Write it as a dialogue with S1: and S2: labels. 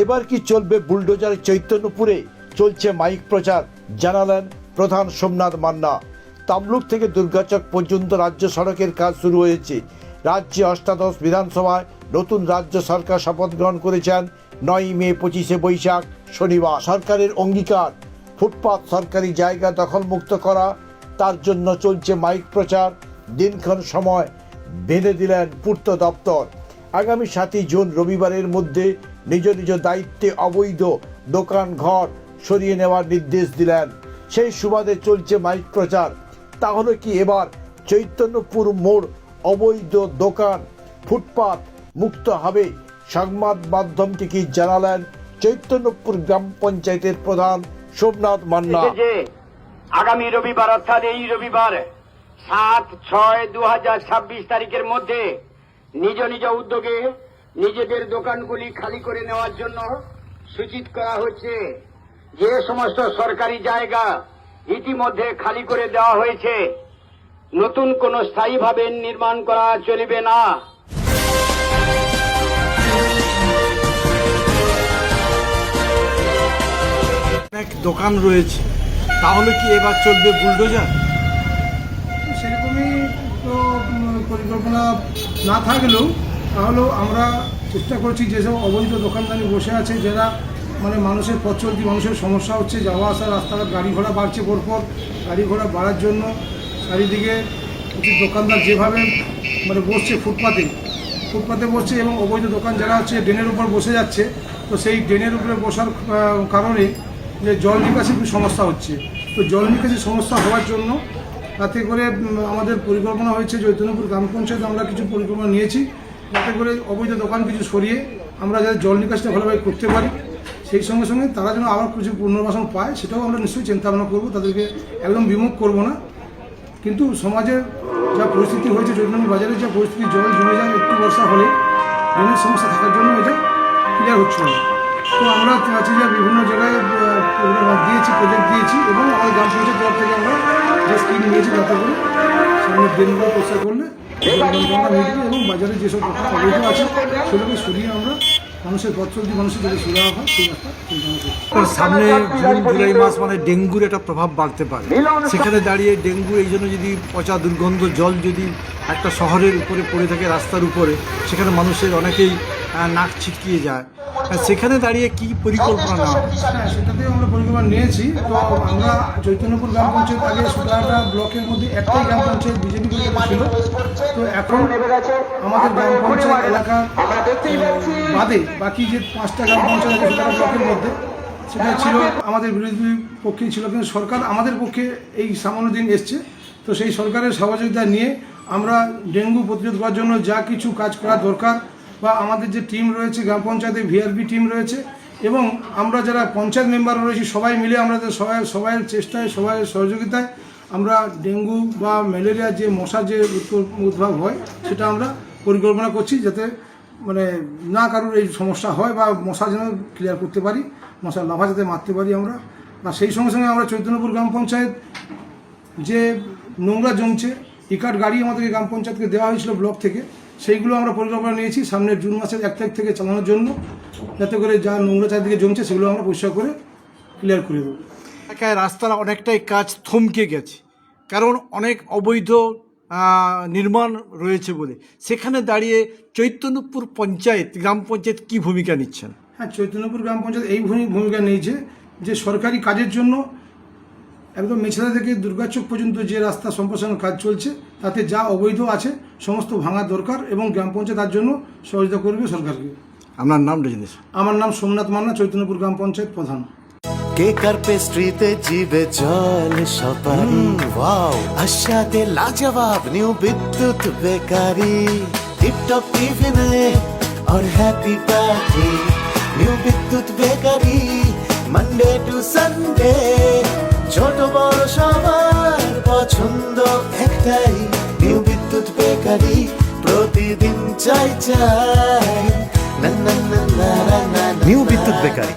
S1: এবার কি চলবে বুলডোজার? চৈতন্যপুরে চলছে মাইক প্রচার, জানালেন প্রধান সোমনাথ মান্না। তামলুক থেকে দুর্গাচক পর্যন্ত রাজ্য সড়কের কাজ শুরু হয়েছে। রাজ্যে অষ্টাদশ বিধানসভায় নতুন রাজ্য সরকার শপথ গ্রহণ করেছেন 9 মে 25 বৈশাখ শনিবার। সরকারের অঙ্গীকার ফুটপাত সরকারি জায়গা দখলমুক্ত করা, তার জন্য চলছে মাইক প্রচার। দিনক্ষণ সময় বেঁধে দিলেন পূর্ত দপ্তর। আগামী 7 জুন রবিবারের মধ্যে নিজ নিজ দায়িত্বে অবৈধ দোকান ঘর সরিয়ে নেওয়ার নির্দেশ দিলেন। সেই সুবাদে চলছে মাইক প্রচার। তাহলে কি এবার চৈতন্যপুর মোড় অবৈধ দোকান ফুটপাত মুক্ত হবে? সংবাদ মাধ্যমটি কি জানালেন চৈতন্যপুর গ্রাম পঞ্চায়েতের প্রধান সোমনাথ মান্না।
S2: আগামী রবিবার অর্থাৎ এই রবিবার 7/6/2026 তারিখের মধ্যে নিজ নিজ উদ্যোগে নিজেদের দোকানগুলি খালি করে নেওয়ার জন্য সূচিত করা হচ্ছে। যে সমস্ত সরকারি জায়গা ইতিমধ্যে খালি করে দেওয়া হয়েছে, নতুন কোনো স্থায়ীভাবে নির্মাণ করা চলবে না।
S3: অনেক দোকান রয়েছে, তাহলে কি এবার চলবে বুলডোজার?
S4: সেরকমই তো পরিকল্পনা না থাকলেও তাহলেও আমরা চেষ্টা করছি যেসব অবৈধ দোকানদারি বসে আছে, যারা মানে মানুষের পথ চলতি মানুষের সমস্যা হচ্ছে, যাওয়া আসা রাস্তাঘাট গাড়ি ঘোড়া বাড়ছে, পরপর গাড়ি ঘোড়া বাড়ার জন্য চারিদিকে দোকানদার যেভাবে মানে বসছে ফুটপাতে বসছে এবং অবৈধ দোকান যারা হচ্ছে ড্রেনের উপর বসে যাচ্ছে, তো সেই ড্রেনের উপরে বসার কারণে যে জল নিকাশির সমস্যা হচ্ছে। তো জল নিকাশির সমস্যা হওয়ার জন্য তাতে করে আমাদের পরিকল্পনা হয়েছে চৈতন্যপুর গ্রাম পঞ্চায়েত আমরা কিছু পরিকল্পনা নিয়েছি, যাতে করে অবৈধ দোকান কিছু সরিয়ে আমরা যাতে জল নিকাশটা ভালোভাবে করতে পারি। সেই সঙ্গে সঙ্গে তারা যেন আবার কিছু পুনর্বাসন পায়, সেটাও আমরা নিশ্চয়ই চিন্তা ভাবনা করবো। তাদেরকে একদম বিমুখ করবো না, কিন্তু সমাজের যা পরিস্থিতি হয়েছে, চৈতন্যপুর বাজারের যা পরিস্থিতি, জল জমে যায় একটু বর্ষা হলে ড্রেনের সমস্যা থাকার জন্য এটা ক্লিয়ার হচ্ছে না। তো আমরা চাচ্ছি যে বিভিন্ন জায়গায় দিয়েছি, প্রজেক্ট দিয়েছি এবং আমাদের গ্রাম পঞ্চায়েত তরফ থেকে আমরা যে স্কিম নিয়েছি, তাতে করে সামনে ড্রেনগুলো পরিষ্কার করলে এবং বাজারে যেসব দোকান অবৈধ আছে সেগুলোকে সরিয়ে আমরা মানুষের পথ চলতি মানুষের যাতে সুবিধা হয় সেই রাস্তা চিন্তা।
S3: সামনে জুন জুলাই মাস মানে ডেঙ্গুর একটা প্রভাব বাড়তে পারে, সেখানে দাঁড়িয়ে ডেঙ্গু এই জন্য যদি পচা দুর্গন্ধ জল যদি একটা শহরের উপরে পড়ে থাকে রাস্তার উপরে, সেখানে মানুষের অনেকেই নাক ছিটকিয়ে যায়। সেখানে দাঁড়িয়ে কি পরিকল্পনা নেওয়া?
S4: হ্যাঁ, সেটাতেও আমরা পরিকল্পনা নিয়েছি। তো আমরা চৈতন্যপুর গ্রাম পঞ্চায়েত আগে 17টা ব্লকের মধ্যে একটাই গ্রাম পঞ্চায়েত বিজেপি ছিল। তো এখন আমাদের গ্রাম পঞ্চায়েত এলাকা বাদে বাকি যে 5টা গ্রাম পঞ্চায়েত আছে 17টা ব্লকের মধ্যে, সেটা ছিল আমাদের বিরোধী পক্ষেই ছিল, কিন্তু সরকার আমাদের পক্ষে এই সামান্য দিন এসছে। তো সেই সরকারের সহযোগিতা নিয়ে আমরা ডেঙ্গু প্রতিরোধ করার জন্য যা কিছু কাজ করা দরকার, বা আমাদের যে টিম রয়েছে গ্রাম পঞ্চায়েতে ভিআরপি টিম রয়েছে এবং আমরা যারা পঞ্চায়েত মেম্বার রয়েছি, সবাই মিলে আমরা সবাই চেষ্টায় সবাই সহযোগিতায় আমরা ডেঙ্গু বা ম্যালেরিয়া যে মশা যে উদ্ভব হয় সেটা আমরা পরিকল্পনা করছি, যাতে মানে না কারোর এই সমস্যা হয় বা মশা যেন ক্লিয়ার করতে পারি, মশার লাভা যাতে মারতে পারি আমরা। আর সেই সঙ্গে সঙ্গে আমরা চৈতন্যপুর গ্রাম পঞ্চায়েত যে নোংরা জমছে, ইকাট গাড়ি আমাদেরকে গ্রাম পঞ্চায়েতকে দেওয়া হয়েছিল ব্লক থেকে, সেইগুলো আমরা পরিকল্পনা নিয়েছি সামনের জুন মাসের 1 তারিখ থেকে চালানোর জন্য, যাতে করে যা নোংরা চারিদিকে জমছে সেগুলো আমরা পরিষ্কার করে ক্লিয়ার করে দেবো।
S3: এলাকায় রাস্তার অনেকটাই কাজ থমকে গেছে, কারণ অনেক অবৈধ নির্মাণ রয়েছে বলে। সেখানে দাঁড়িয়ে চৈতন্যপুর পঞ্চায়েত গ্রাম পঞ্চায়েত কি ভূমিকা নিচ্ছেন?
S4: হ্যাঁ, চৈতন্যপুর গ্রাম পঞ্চায়েত এই ভূমিকা নিয়েছে যে সরকারি কাজের জন্য একদম মেছাদা থেকে দুর্গাচক পর্যন্ত যে রাস্তা সম্প্রসারণ কাজ চলছে, তাতে যা অবৈধ আছে সমস্ত ভাঙা দরকার এবং গ্রাম পঞ্চায়েত তার জন্য সহযোগিতা করবে সরকারকে।
S3: আপনার নামটা জিনিস?
S4: আমার নাম সোমনাথ মান্না, চৈতন্যপুর গ্রাম পঞ্চায়েত প্রধান।
S5: কেকার পেস্ট্রিতে জিবে জল সপারি, ওয়াও আশাতে লাজবাব নিউ বিদ্যুৎ বেকারি, টিপটপ টিফিনে और हैप्पी पार्टी নিউ বিদ্যুৎ বেকারি, মানডে টু সানডে ছোট বড় সবার পছন্দ একটাই, নিউ বিদ্যুৎ বেকারি প্রতিদিন চাই চাই, না না না না না। নিউ বিদ্যুৎ বেকারি।